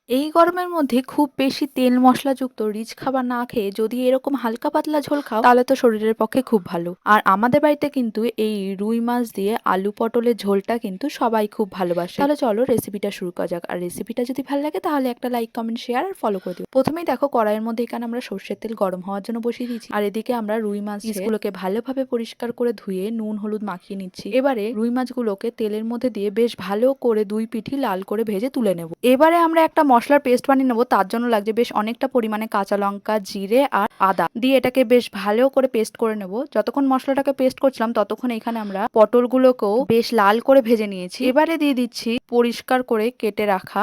এই গরমের মধ্যে খুব বেশি তেল মশলাযুক্ত রিচ খাবার না খেয়ে যদি এরকম হালকা পাতলা ঝোল খাও তাহলে তো শরীরের পক্ষে খুব ভালো। আর আমাদের বাড়িতে কিন্তু এই রুই মাছ দিয়ে আলু পটলের ঝোলটা কিন্তু সবাই খুব ভালোবাসে। তাহলে চলো রেসিপিটা শুরু করা যাক। আর রেসিপিটা যদি ভালো লাগে তাহলে একটা লাইক কমেন্ট শেয়ার আর ফলো করে দিও। প্রথমেই দেখো কড়াইয়ের মধ্যে এখানে আমরা সর্ষের তেল গরম হওয়ার জন্য বসিয়ে দিয়েছি। আর এদিকে আমরা রুই মাছ পিসগুলোকে ভালোভাবে পরিষ্কার করে ধুয়ে নুন হলুদ মাখিয়ে নিচ্ছি। এবারে রুই মাছগুলোকে তেলের মধ্যে দিয়ে বেশ ভালো করে দুই পিঠি লাল করে ভেজে তুলে নেব। এবারে আমরা একটা মশলার পেস্ট বানিয়ে নেবো। তার জন্য লাগছে বেশ অনেকটা পরিমাণে কাঁচা লঙ্কা, জিরে আর আদা দিয়ে এটাকে বেশ ভালো করে পেস্ট করে নেব। যতক্ষণ মশলাটাকে পেস্ট করছিলাম ততক্ষণ এখানে আমরা পটলগুলোকেও বেশ লাল করে ভেজে নিয়েছি। এবারে দিয়ে দিচ্ছি পরিষ্কার করে কেটে রাখা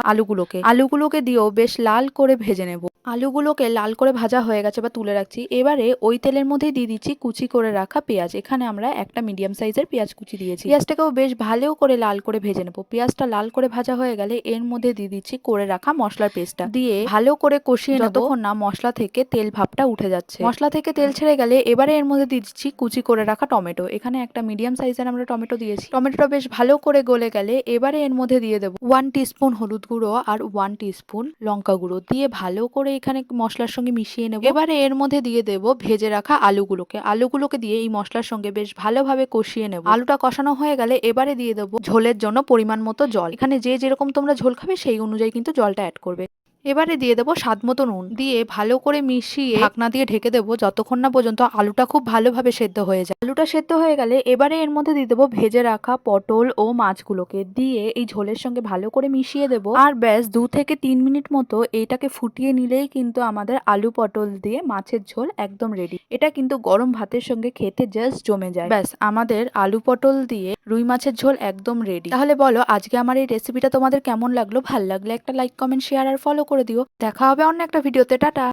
আলুগুলোকে দিয়েও বেশ লাল করে ভেজে নেব। আলুগুলোকে লাল করে ভাজা হয়ে গেছে বা তুলে রাখছি। এবারে ওই তেলের মধ্যেই দিয়ে দিচ্ছি কুচি করে রাখা পেঁয়াজ। এখানে আমরা একটা মিডিয়াম সাইজের পেঁয়াজ কুচি দিয়েছি। পেঁয়াজটাকেও বেশ ভালো করে লাল করে ভেজে নেব। পেঁয়াজটা লাল করে ভাজা হয়ে গেলে এর মধ্যে দিয়ে দিচ্ছি করে রাখা মশলার পেস্টটা দিয়ে ভালো করে কষিয়ে নেব যতক্ষণ না মশলা থেকে তেল ভাবটা উঠে যাচ্ছে। মশলা থেকে তেল ছেড়ে গেলে এবারে এর মধ্যে দিয়ে দিচ্ছি কুচি করে রাখা টমেটো। এখানে একটা মিডিয়াম সাইজের আমরা টমেটো দিয়েছি। টমেটোটা বেশ ভালো করে গলে গেলে এবারে এর মধ্যে দিয়ে দেবো 1 টিস্পুন হলুদ গুঁড়ো আর 1 টিস্পুন লঙ্কা গুঁড়ো দিয়ে ভালো করে এখানে মশলার সঙ্গে মিশিয়ে নেব। এবারে এর মধ্যে দিয়ে দেব ভেজে রাখা আলুগুলোকে দিয়ে এই মশলার সঙ্গে বেশ ভালোভাবে কষিয়ে নেব। আলুটা কষানো হয়ে গেলে এবারে দিয়ে দেবো ঝোলের জন্য পরিমাণ মতো জল। এখানে যে যেরকম তোমরা ঝোল খাবে সেই অনুযায়ী কিন্তু জলটা অ্যাড করবে। এবারে দিয়ে দেবো স্বাদ মতো নুন দিয়ে ভালো করে মিশিয়ে ঢাকনা দিয়ে ঢেকে দেবো যতক্ষণ না পর্যন্ত আলুটা খুব ভালোভাবে সেদ্ধ হয়ে যায়। আলুটা সেদ্ধ হয়ে গেলে এবারে এর মধ্যে দিয়ে দেবো ভেজে রাখা পটল ও মাছগুলোকে দিয়ে এই ঝোলের সঙ্গে ভালো করে মিশিয়ে দেবো। আর ব্যাস 2 থেকে 3 মিনিট মতো এইটাকে ফুটিয়ে নিলেই কিন্তু আমাদের আলু পটল দিয়ে মাছের ঝোল একদম রেডি। এটা কিন্তু গরম ভাতের সঙ্গে খেতে জাস্ট জমে যায়। ব্যাস আমাদের আলু পটল দিয়ে রুই মাছের ঝোল একদম রেডি। তাহলে বলো আজকে আমার এই রেসিপিটা তোমাদের কেমন লাগলো? ভালো লাগলে একটা লাইক কমেন্ট শেয়ার আর ফলো করে দিও। দেখা হবে অন্য একটা ভিডিওতে। টাটা।